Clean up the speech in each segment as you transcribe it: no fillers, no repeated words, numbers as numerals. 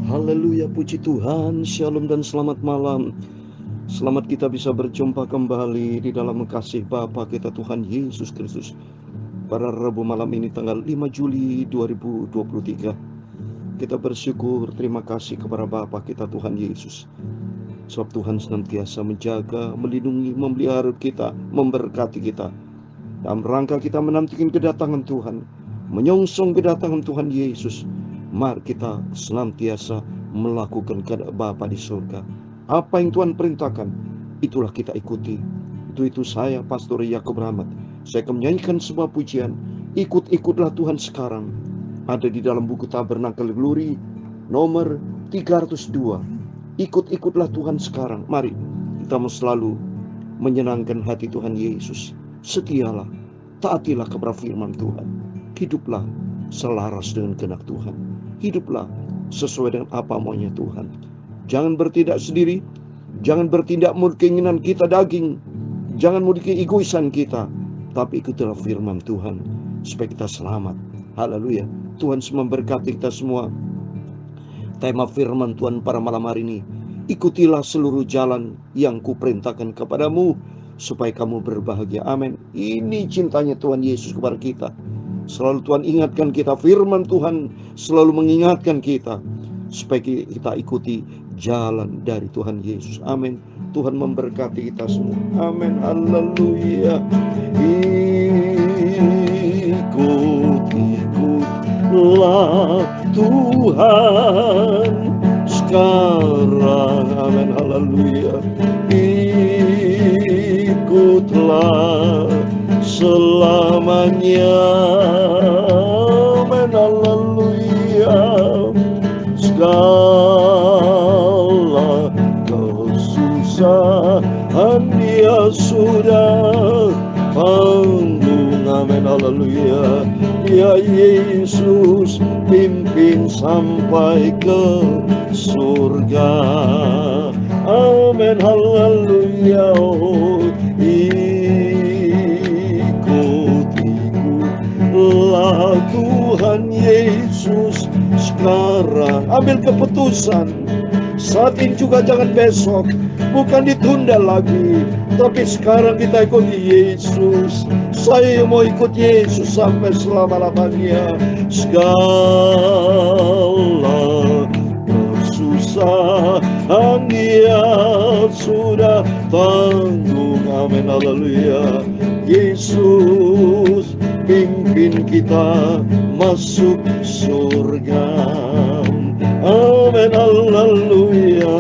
Haleluya, puji Tuhan, shalom dan selamat malam. Selamat kita bisa berjumpa kembali di dalam kasih Bapa kita Tuhan Yesus Kristus. Pada Rabu malam ini tanggal 5 Juli 2023. Kita bersyukur, terima kasih kepada Bapa kita Tuhan Yesus. Sebab Tuhan senantiasa menjaga, melindungi, memelihara kita, memberkati kita. Dalam rangka kita menantikan kedatangan Tuhan, menyongsong kedatangan Tuhan Yesus. Mari kita senantiasa melakukan kehendak Bapa di surga. Apa yang Tuhan perintahkan, itulah kita ikuti. Itu saya, Pastor Yakub Rahmat. Saya akan menyanyikan sebuah pujian. Ikut-ikutlah Tuhan sekarang. Ada di dalam buku Tabernakel Glory nomor 302. Ikut-ikutlah Tuhan sekarang. Mari kita mau selalu menyenangkan hati Tuhan Yesus. Setialah, taatilah kepada firman Tuhan. Hiduplah selaras dengan kehendak Tuhan. Hiduplah sesuai dengan apa maunya Tuhan. Jangan bertindak sendiri. Jangan bertindak menurut keinginan kita daging. Jangan menurut keegoisan kita. Tapi ikutilah firman Tuhan supaya kita selamat. Haleluya. Tuhan memberkati kita semua. Tema firman Tuhan pada malam hari ini, ikutilah seluruh jalan yang kuperintahkan kepadamu supaya kamu berbahagia. Amin. Ini cintanya Tuhan Yesus kepada kita. Selalu Tuhan ingatkan kita, firman Tuhan selalu mengingatkan kita supaya kita ikuti jalan dari Tuhan Yesus. Amin. Tuhan memberkati kita semua. Amin. Haleluya. Ikut-ikutlah Tuhan sekarang. Amin. Haleluya. Ikutlah selamanya. Amin. Haleluya. Segala kesusahan Dia sudah tanggung. Amin. Haleluya. Ya Yesus pimpin sampai ke surga. Amin. Haleluya. Ikut-ikutlah Tuhan Yesus sekarang. Ambil keputusan saat ini juga, jangan besok, bukan ditunda lagi, tapi sekarang kita ikuti Yesus. Saya mau ikut Yesus sampai selama-lamanya. Segala kesusahan Dia sudah tanggung. Amin. Haleluya. Yesus pimpin kita masuk surga. Amin. Haleluya.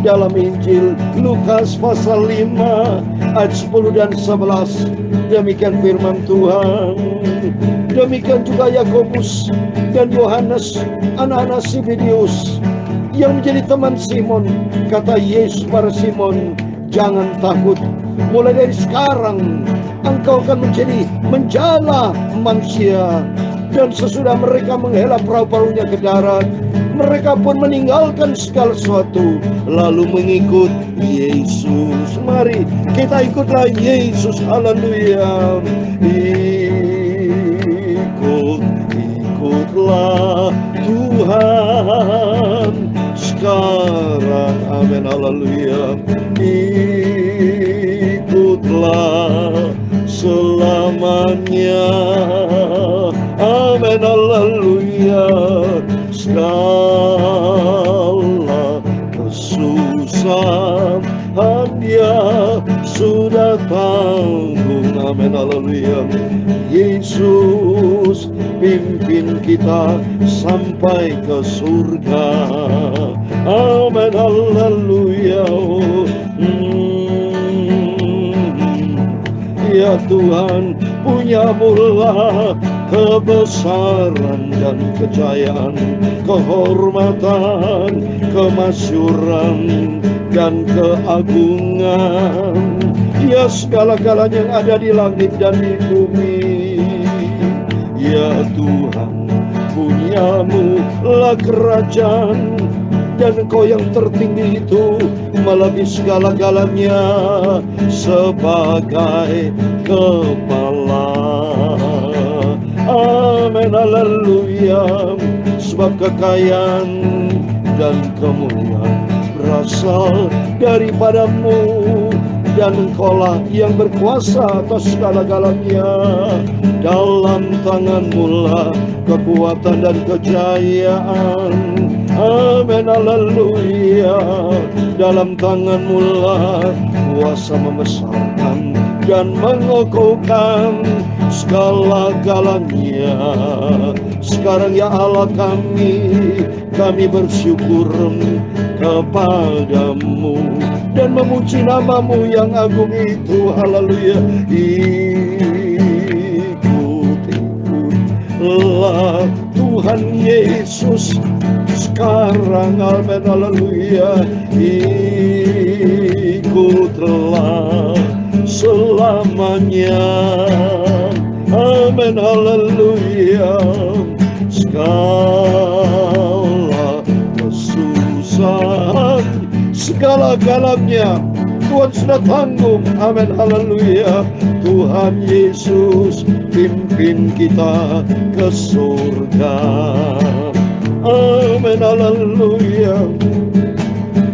Dalam Injil Lukas pasal 5 ayat 10 dan 11, demikian firman Tuhan. Demikian juga Yakobus dan Yohanes, anak-anak Zebedeus yang menjadi teman Simon. Kata Yesus pada Simon, jangan takut, mulai dari sekarang engkau akan menjadi menjala manusia. Dan sesudah mereka menghela perahu-perahunya ke darat, mereka pun meninggalkan segala sesuatu lalu mengikut Yesus. Mari kita ikutlah Yesus. Haleluya. Ikutlah Tuhan sekarang. Amin. Haleluya. Ikutlah selamanya. Amin. Haleluya. Segala kesusahan Dia sudah tanggung. Amin. Haleluya. Yesus pimpin kita sampai ke surga. Amin. Haleluya. Ya Tuhan, punyamulah kebesaran dan kejayaan, kehormatan, kemasyuran, dan keagungan. Ya segala-galanya yang ada di langit dan di bumi. Ya Tuhan, punyamu lah kerajaan, dan Engkau yang tertinggi itu melebihi segala-galanya sebagai kepala. Amin, haleluya. Sebab kekayaan dan kemuliaan berasal daripadamu, dan Engkaulah yang berkuasa atas segala-galanya. Dalam tanganmu lah kekuatan dan kejayaan. Amin, haleluya. Dalam tanganmu lah kuasa membesarkan dan mengokohkan segala-galanya. Sekarang ya Allah kami bersyukur kepadamu dan memuji namamu yang agung itu. Haleluya. Ikutilah Tuhan Yesus sekarang. Amin, haleluya. Ikutlah selamanya. Amin, haleluya. Segala kesusahan, segala-galanya Tuhan sudah tanggung. Amin, haleluya. Tuhan Yesus pimpin kita ke surga. Amin, haleluya.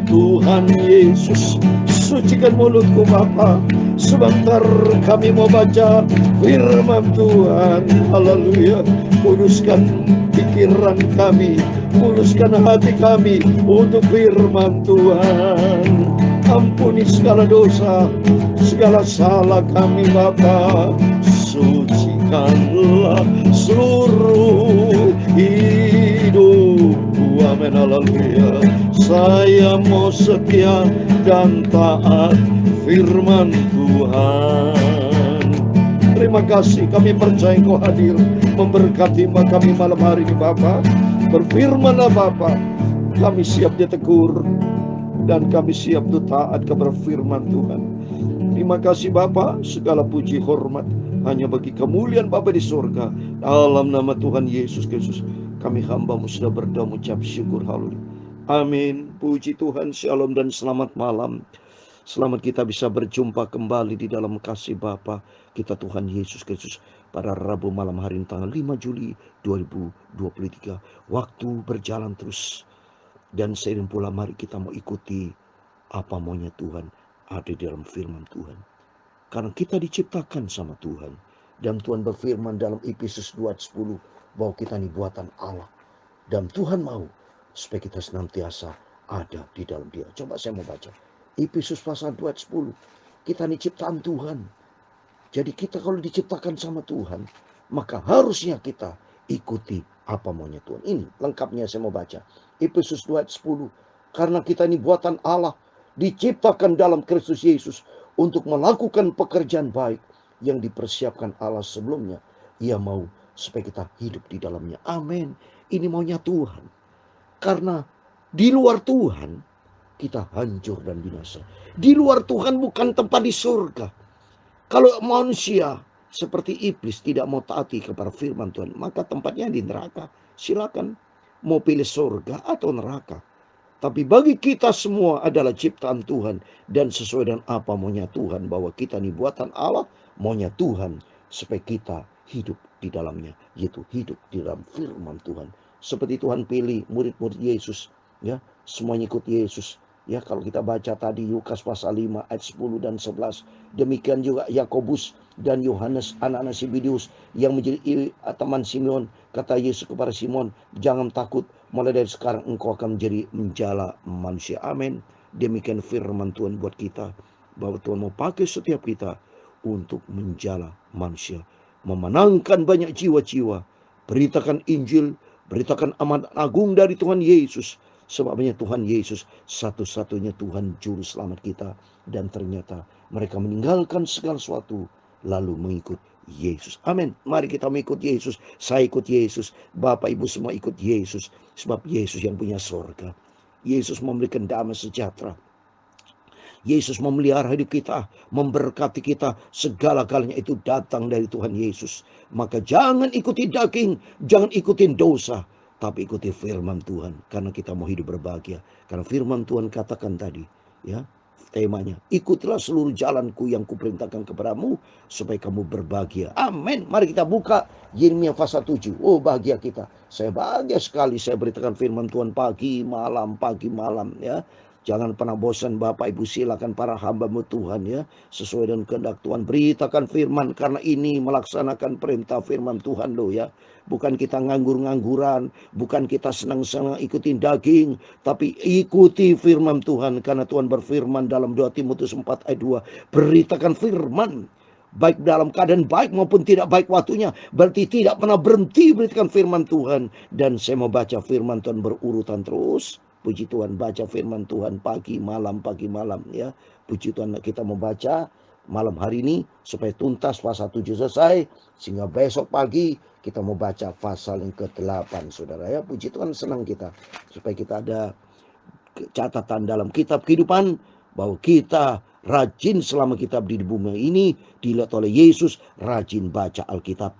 Tuhan Yesus, sucikan mulutku Bapa, sebentar kami mau baca firman Tuhan. Haleluya. Kuduskan pikiran kami, kuduskan hati kami untuk firman Tuhan. Ampuni segala dosa, segala salah kami Bapa. Sucikanlah seluruh hidupku. Amin, haleluya. Saya mau setia dan taat firman Tuhan. Terima kasih, kami percaya Engkau hadir memberkati kami malam hari ini Bapa. Berfirmanlah Bapa, kami siap ditegur dan kami siap untuk taat kepada firman Tuhan. Terima kasih Bapa, segala puji hormat hanya bagi kemuliaan Bapa di surga. Dalam nama Tuhan Yesus Kristus kami hamba-Mu sudah berdoa mengucap syukur. Haleluya. Amin. Puji Tuhan. Shalom dan selamat malam. Selamat kita bisa berjumpa kembali di dalam kasih Bapa kita Tuhan Yesus Kristus pada Rabu malam hari ini tanggal 5 Juli 2023. Waktu berjalan terus dan seiring pula mari kita mau ikuti apa maunya Tuhan ada di dalam firman Tuhan. Karena kita diciptakan sama Tuhan dan Tuhan berfirman dalam Efesus 2:10 bahwa kita ini buatan Allah dan Tuhan mau supaya kita senantiasa ada di dalam Dia. Coba saya mau baca Efesus pasal 2:10. Kita ini ciptaan Tuhan. Jadi kita kalau diciptakan sama Tuhan, maka harusnya kita ikuti apa maunya Tuhan. Ini lengkapnya saya mau baca. Efesus 2:10. Karena kita ini buatan Allah, diciptakan dalam Kristus Yesus untuk melakukan pekerjaan baik yang dipersiapkan Allah sebelumnya. Ia mau supaya kita hidup di dalamnya. Amin. Ini maunya Tuhan. Karena di luar Tuhan kita hancur dan binasa. Di luar Tuhan bukan tempat di surga. Kalau manusia seperti iblis tidak mau taati kepada firman Tuhan, maka tempatnya di neraka. Silakan mau pilih surga atau neraka. Tapi bagi kita semua adalah ciptaan Tuhan dan sesuai dengan apa maunya Tuhan, bahwa kita ini buatan Allah, maunya Tuhan supaya kita hidup di dalamnya, yaitu hidup di dalam firman Tuhan. Seperti Tuhan pilih murid-murid Yesus, ya, semuanya ikut Yesus. Ya, kalau kita baca tadi Lukas pasal 5 ayat 10 dan 11. Demikian juga Yakobus dan Yohanes anak-anak Zebedeus yang menjadi teman Simeon. Kata Yesus kepada Simon, jangan takut, mulai dari sekarang engkau akan menjadi menjala manusia. Amin. Demikian firman Tuhan buat kita, bahwa Tuhan mau pakai setiap kita untuk menjala manusia, memenangkan banyak jiwa-jiwa, beritakan Injil, beritakan amanat agung dari Tuhan Yesus. Sebabnya Tuhan Yesus satu-satunya Tuhan juru selamat kita. Dan ternyata mereka meninggalkan segala sesuatu lalu mengikut Yesus. Amin. Mari kita mengikut Yesus. Saya ikut Yesus. Bapak Ibu semua ikut Yesus. Sebab Yesus yang punya surga. Yesus memberikan damai sejahtera. Yesus memelihara hidup kita, memberkati kita. Segala-galanya itu datang dari Tuhan Yesus. Maka jangan ikuti daging, jangan ikuti dosa, tapi ikuti firman Tuhan. Karena kita mau hidup berbahagia. Karena firman Tuhan katakan tadi, ya, Temanya, ikutilah seluruh jalanku yang kuperintahkan kepadamu supaya kamu berbahagia. Amin. Mari kita buka Yeremia pasal 7. Oh, bahagia kita. Saya bahagia sekali saya beritakan firman Tuhan pagi malam ya. Jangan pernah bosan Bapak Ibu, silakan para hamba-Mu Tuhan ya, sesuai dengan kehendak Tuhan beritakan firman, karena ini melaksanakan perintah firman Tuhan loh ya. Bukan kita nganggur-ngangguran, bukan kita senang-senang ikutin daging, tapi ikuti firman Tuhan, karena Tuhan berfirman dalam 2 Timotius 4 ayat 2, beritakan firman baik dalam keadaan baik maupun tidak baik waktunya. Berarti tidak pernah berhenti beritakan firman Tuhan. Dan saya mau baca firman Tuhan berurutan terus. Puji Tuhan, baca firman Tuhan pagi malam ya. Puji Tuhan, kita membaca malam hari ini supaya tuntas pasal 7 selesai, sehingga besok pagi kita mau baca pasal yang ke-8, saudara ya. Puji Tuhan, senang kita supaya kita ada catatan dalam kitab kehidupan bahwa kita rajin selama kita di bumi ini dilihat oleh Yesus, rajin baca Alkitab,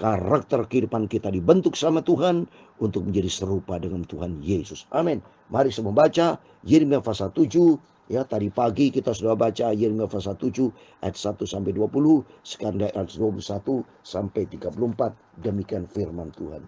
karakter kehidupan kita dibentuk sama Tuhan untuk menjadi serupa dengan Tuhan Yesus. Amin. Mari kita membaca Yeremia pasal 7. Ya, tadi pagi kita sudah baca Yeremia pasal 7 ayat 1 sampai 20, sekarang dari ayat 21 sampai 34. Demikian firman Tuhan.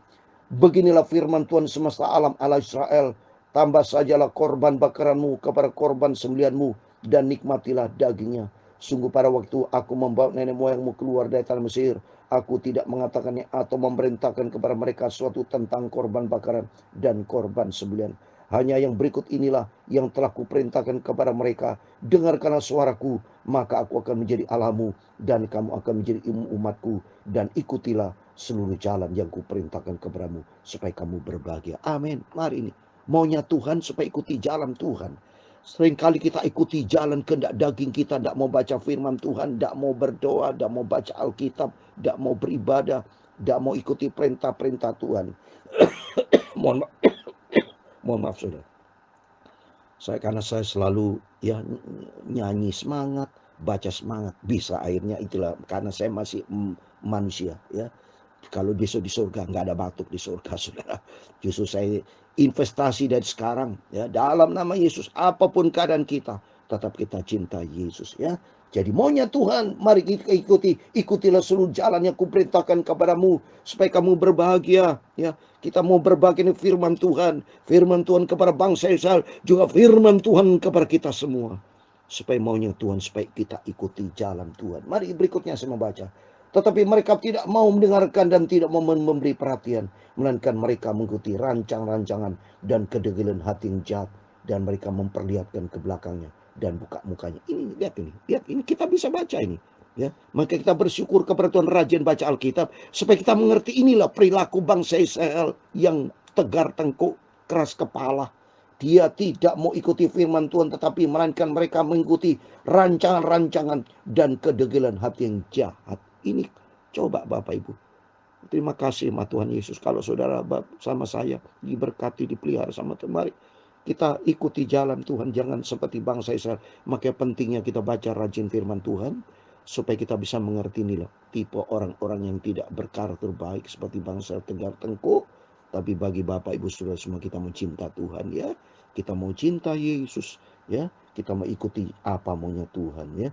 Beginilah firman Tuhan semesta alam Allah Israel, tambah sajalah korban bakaranmu kepada korban sembelihanmu dan nikmatilah dagingnya. Sungguh pada waktu aku membawa nenek moyangmu keluar dari tanah Mesir, aku tidak mengatakannya atau memerintahkan kepada mereka suatu tentang korban bakaran dan korban sembelihan. Hanya yang berikut inilah yang telah kuperintahkan kepada mereka. Dengarkanlah suaraku, maka aku akan menjadi Allahmu dan kamu akan menjadi umatku, dan ikutilah seluruh jalan yang kuperintahkan kepadamu supaya kamu berbahagia. Amin. Mari ini maunya Tuhan supaya ikuti jalan Tuhan. Seringkali kita ikuti jalan kehendak daging kita, tidak mau baca firman Tuhan, tidak mau berdoa, tidak mau baca Alkitab, tidak mau beribadah, tidak mau ikuti perintah-perintah Tuhan. Mohon maaf saudara. Karena saya selalu ya nyanyi semangat, baca semangat, bisa akhirnya itulah karena saya masih manusia ya. Kalau besok di surga nggak ada batuk di surga, saudara. Justru saya investasi dari sekarang ya dalam nama Yesus, apapun keadaan kita, tetap kita cinta Yesus ya. Jadi maunya Tuhan, mari kita ikutilah seluruh jalan yang kuperintahkan kepadamu supaya kamu berbahagia ya. Kita mau berbagi firman Tuhan kepada bangsa Israel, juga firman Tuhan kepada kita semua. Supaya maunya Tuhan, supaya kita ikuti jalan Tuhan. Mari berikutnya saya membaca. Tetapi mereka tidak mau mendengarkan dan tidak mau memberi perhatian, melainkan mereka mengikuti rancang-rancangan dan kedegilan hati yang jahat, dan mereka memperlihatkan ke belakangnya dan buka mukanya. Ini lihat ini kita bisa baca ini. Ya, maka kita bersyukur kepada Tuhan, rajin baca Alkitab supaya kita mengerti inilah perilaku bangsa Israel yang tegar tengkuk, keras kepala. Dia tidak mau ikuti firman Tuhan, tetapi melainkan mereka mengikuti rancangan-rancangan dan kedegilan hati yang jahat. Ini coba Bapak Ibu. Terima kasih sama Tuhan Yesus. Kalau saudara sama saya diberkati, dipelihara sama Tuhan, mari kita ikuti jalan Tuhan. Jangan seperti bangsa Israel. Maka pentingnya kita baca rajin firman Tuhan, supaya kita bisa mengerti inilah tipe orang-orang yang tidak berkarakter baik seperti bangsa tegar tengkuk. Tapi bagi Bapak Ibu saudara semua, kita mau cinta Tuhan ya. Kita mau cinta Yesus ya. Kita mau ikuti apa maunya Tuhan ya.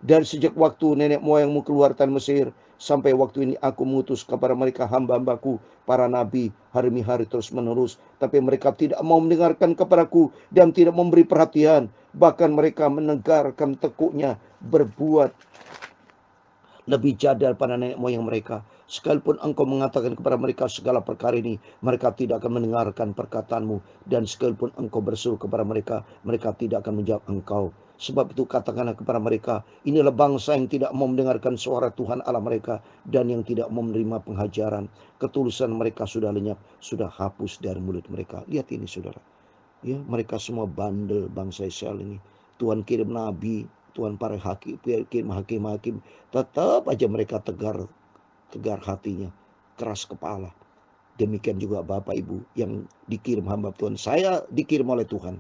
Dan sejak waktu nenek moyangmu keluar tanah Mesir, sampai waktu ini aku mengutus kepada mereka hamba-hambaku, para nabi, hari-hari terus menerus. Tapi mereka tidak mau mendengarkan kepadaku dan tidak memberi perhatian. Bahkan mereka menegarkan tekuknya, berbuat lebih jahat daripada nenek moyang mereka. Sekalipun engkau mengatakan kepada mereka segala perkara ini, mereka tidak akan mendengarkan perkataanmu. Dan sekalipun engkau berseru kepada mereka, mereka tidak akan menjawab engkau. Sebab itu katakanlah kepada mereka, inilah bangsa yang tidak mau mendengarkan suara Tuhan Allah mereka, dan yang tidak mau menerima penghajaran. Ketulusan mereka sudah lenyap, sudah hapus dari mulut mereka. Lihat ini saudara. Ya, mereka semua bandel bangsa Israel ini. Tuhan kirim nabi, Tuhan para kirim hakim-hakim, tetap aja mereka tegar hatinya, keras kepala. Demikian juga Bapak Ibu yang dikirim hamba Tuhan. Saya dikirim oleh Tuhan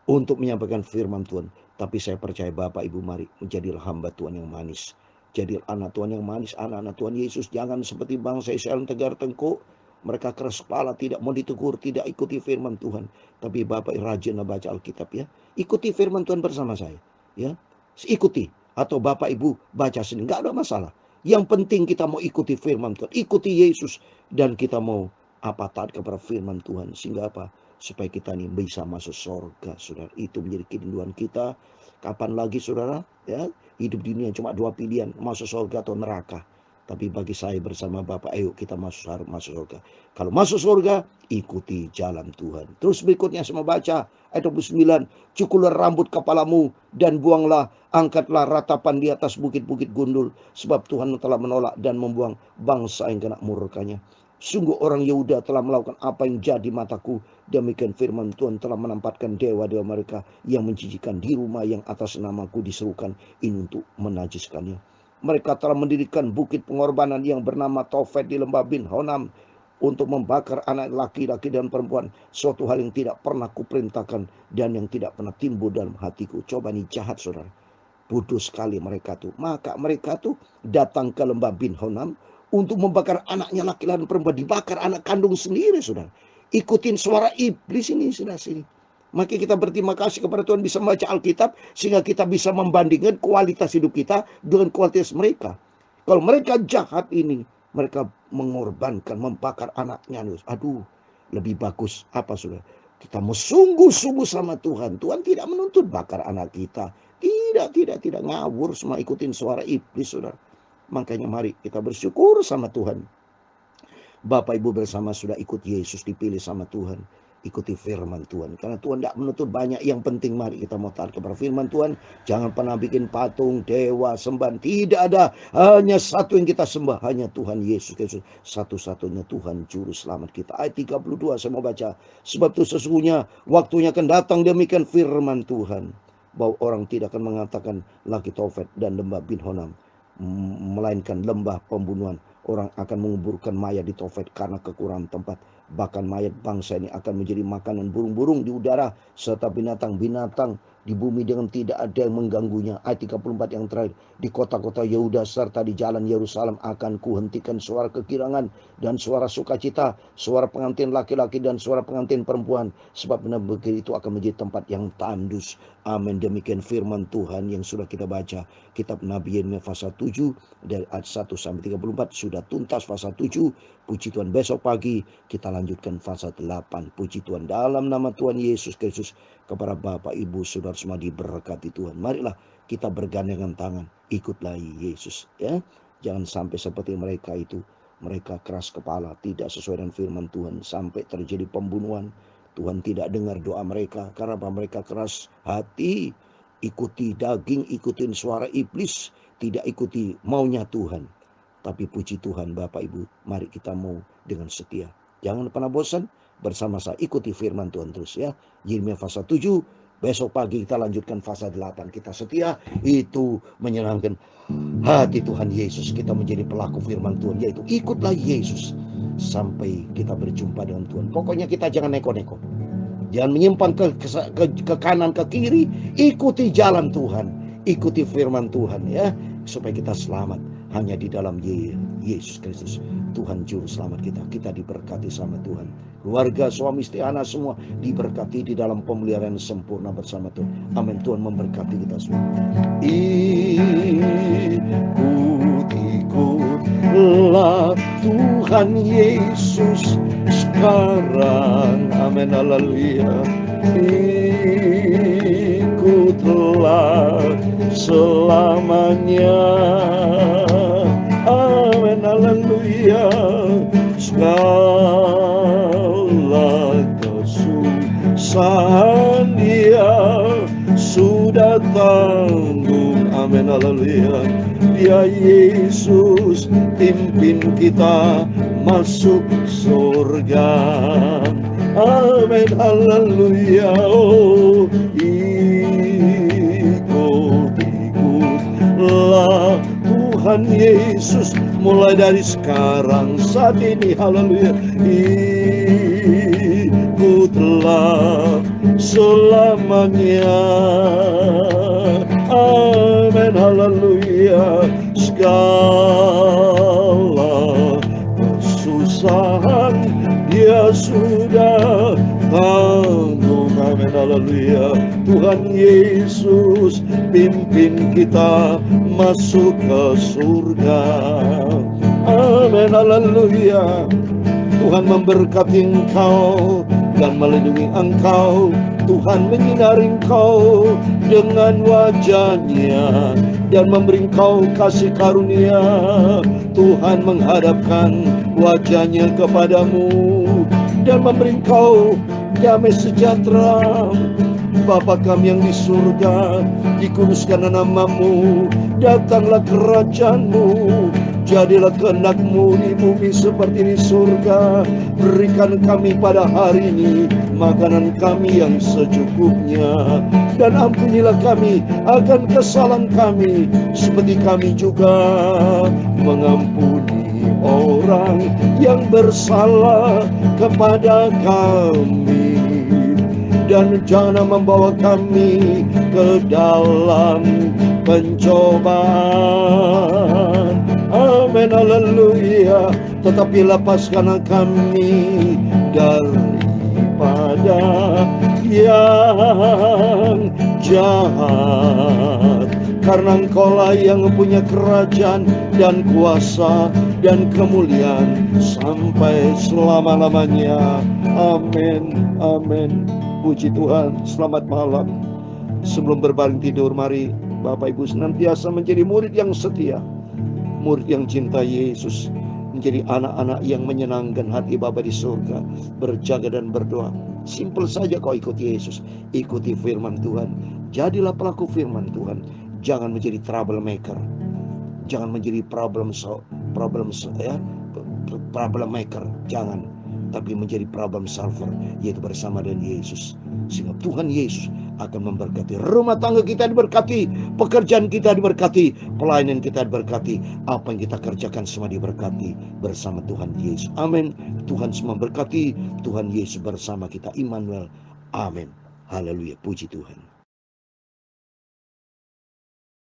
untuk menyampaikan firman Tuhan. Tapi saya percaya Bapak Ibu, mari menjadilah hamba Tuhan yang manis. Jadilah anak Tuhan yang manis, anak-anak Tuhan Yesus. Jangan seperti bangsa Israel yang tegar tengkuk. Mereka keras kepala, tidak mau ditegur, tidak ikuti firman Tuhan. Tapi Bapak rajin baca Alkitab ya. Ikuti firman Tuhan bersama saya. Ya, ikuti. Atau Bapak Ibu baca sendiri, nggak ada masalah. Yang penting kita mau ikuti firman Tuhan, ikuti Yesus. Dan kita mau taat kepada firman Tuhan. Sehingga apa? Supaya kita ini bisa masuk surga, saudara. Itu menjadi kerinduan kita. Kapan lagi saudara? Ya, hidup di dunia cuma dua pilihan, masuk surga atau neraka. Tapi bagi saya bersama Bapak, ayo kita masuk surga. Kalau masuk surga, ikuti jalan Tuhan. Terus berikutnya saya mau baca ayat 29. Cukurlah rambut kepalamu dan buanglah, angkatlah ratapan di atas bukit-bukit gundul. Sebab Tuhan telah menolak dan membuang bangsa yang kena murkanya. Sungguh orang Yehuda telah melakukan apa yang jadi mataku. Demikian firman Tuhan telah menempatkan dewa-dewa mereka yang menjijikan di rumah yang atas namaku diserukan ini untuk menajiskannya. Mereka telah mendirikan bukit pengorbanan yang bernama Tofet di lembah bin Honam untuk membakar anak laki-laki dan perempuan. Suatu hal yang tidak pernah kuperintahkan dan yang tidak pernah timbul dalam hatiku. Coba nih, jahat saudara. Bodoh sekali mereka tuh. Maka mereka tuh datang ke lembah bin Honam untuk membakar anaknya laki-laki dan perempuan. Dibakar anak kandung sendiri saudara. Ikutin suara iblis ini saudara sini. Maka kita berterima kasih kepada Tuhan bisa membaca Alkitab sehingga kita bisa membandingkan kualitas hidup kita dengan kualitas mereka. Kalau mereka jahat ini, mereka mengorbankan, membakar anaknya. Aduh, lebih bagus apa saudara? Kita mau sungguh-sungguh sama Tuhan. Tuhan tidak menuntut bakar anak kita. Tidak ngawur semua ikutin suara iblis saudara. Makanya mari kita bersyukur sama Tuhan. Bapak Ibu bersama sudah ikut Yesus, dipilih sama Tuhan. Ikuti firman Tuhan. Karena Tuhan tidak menuntut banyak. Yang penting mari kita mau taat kepada firman Tuhan. Jangan pernah bikin patung, dewa, sembahan. Tidak ada. Hanya satu yang kita sembah. Hanya Tuhan Yesus Kristus. Satu-satunya Tuhan Juru Selamat kita. Ayat 32 saya mau baca. Sebab itu sesungguhnya waktunya akan datang, demikian firman Tuhan, bahwa orang tidak akan mengatakan lagi Tofet dan lembah bin Honam, melainkan lembah pembunuhan. Orang akan menguburkan mayat di Tofet karena kekurangan tempat. Bahkan mayat bangsa ini akan menjadi makanan burung-burung di udara serta binatang-binatang di bumi dengan tidak ada yang mengganggunya. Ayat 34 yang terakhir. Di kota-kota Yehuda serta di jalan Yerusalem akan kuhentikan suara kekirangan dan suara sukacita, suara pengantin laki-laki dan suara pengantin perempuan. Sebab negeri itu akan menjadi tempat yang tandus. Amin. Demikian firman Tuhan yang sudah kita baca. Kitab Nabi Yeremia pasal 7 dari ayat 1 sampai 34 sudah tuntas pasal 7. Puji Tuhan, besok pagi kita lanjutkan pasal 8. Puji Tuhan, dalam nama Tuhan Yesus Kristus. Kepada Bapak, Ibu, Saudara semua diberkati Tuhan. Marilah kita bergandengan tangan, ikutlah Yesus ya. Jangan sampai seperti mereka itu. Mereka keras kepala, tidak sesuai dengan firman Tuhan, sampai terjadi pembunuhan. Tuhan tidak dengar doa mereka karena mereka keras hati. Ikuti daging, ikutin suara iblis, tidak ikuti maunya Tuhan. Tapi puji Tuhan Bapak Ibu, mari kita mau dengan setia. Jangan pernah bosan bersama saya, ikuti firman Tuhan terus ya. Yeremia pasal 7, besok pagi kita lanjutkan pasal 8. Kita setia, itu menyenangkan hati Tuhan Yesus. Kita menjadi pelaku firman Tuhan, yaitu ikutlah Yesus sampai kita berjumpa dengan Tuhan. Pokoknya kita jangan neko-neko. Jangan menyimpang ke kanan, ke kiri. Ikuti jalan Tuhan, ikuti firman Tuhan ya, supaya kita selamat hanya di dalam Yesus Kristus, Tuhan Juru Selamat kita. Kita diberkati sama Tuhan. Keluarga, suami, istri, anak semua diberkati di dalam pemeliharaan sempurna bersama Tuhan. Amin. Tuhan memberkati kita semua. Ikutlah Tuhan Yesus sekarang. Amin. Haleluya. Ikutlah selamanya. Amin. Haleluya. Segala kesusahan Dia sudah tanggung. Amin. Haleluya. Dia Yesus pimpin kita masuk surga. Amin. Haleluya. Oh, ikutlah Tuhan Yesus mulai dari sekarang saat ini. Haleluya. Ikutlah selamanya. Amin. Haleluya. Segala kesusahan haleluya. Tuhan Yesus pimpin kita masuk ke surga. Amin, haleluya. Tuhan memberkati engkau dan melindungi engkau. Tuhan menyinari engkau dengan wajah-Nya dan memberi engkau kasih karunia. Tuhan menghadapkan wajah-Nya kepadamu dan memberi engkau damai sejahtera. Bapa kami yang di surga, dikuduskan namamu, datanglah kerajaan-Mu, jadilah kehendak-Mu di bumi seperti di surga. Berikan kami pada hari ini makanan kami yang secukupnya, dan ampunilah kami akan kesalahan kami, seperti kami juga mengampuni orang yang bersalah kepada kami. Dan jangan membawa kami ke dalam pencobaan. Amin, haleluya. Tetapi lepaskan kami daripada yang jahat, karena Engkaulah yang punya kerajaan dan kuasa dan kemuliaan sampai selama-lamanya. Amin, amin. Puji Tuhan. Selamat malam. Sebelum berbaring tidur, mari Bapak Ibu senantiasa menjadi murid yang setia, murid yang cinta Yesus, menjadi anak-anak yang menyenangkan hati Bapa di surga, berjaga dan berdoa. Simpel saja kau ikuti Yesus, ikuti firman Tuhan, jadilah pelaku firman Tuhan. Jangan menjadi troublemaker, jangan menjadi problem maker, jangan, tapi menjadi problem solver, yaitu bersama dengan Yesus. Sehingga Tuhan Yesus akan memberkati rumah tangga kita, diberkati pekerjaan kita, diberkati pelayanan kita, diberkati apa yang kita kerjakan, semua diberkati bersama Tuhan Yesus. Amin. Tuhan semua berkati. Tuhan Yesus bersama kita, Immanuel. Amin. Haleluya. Puji Tuhan.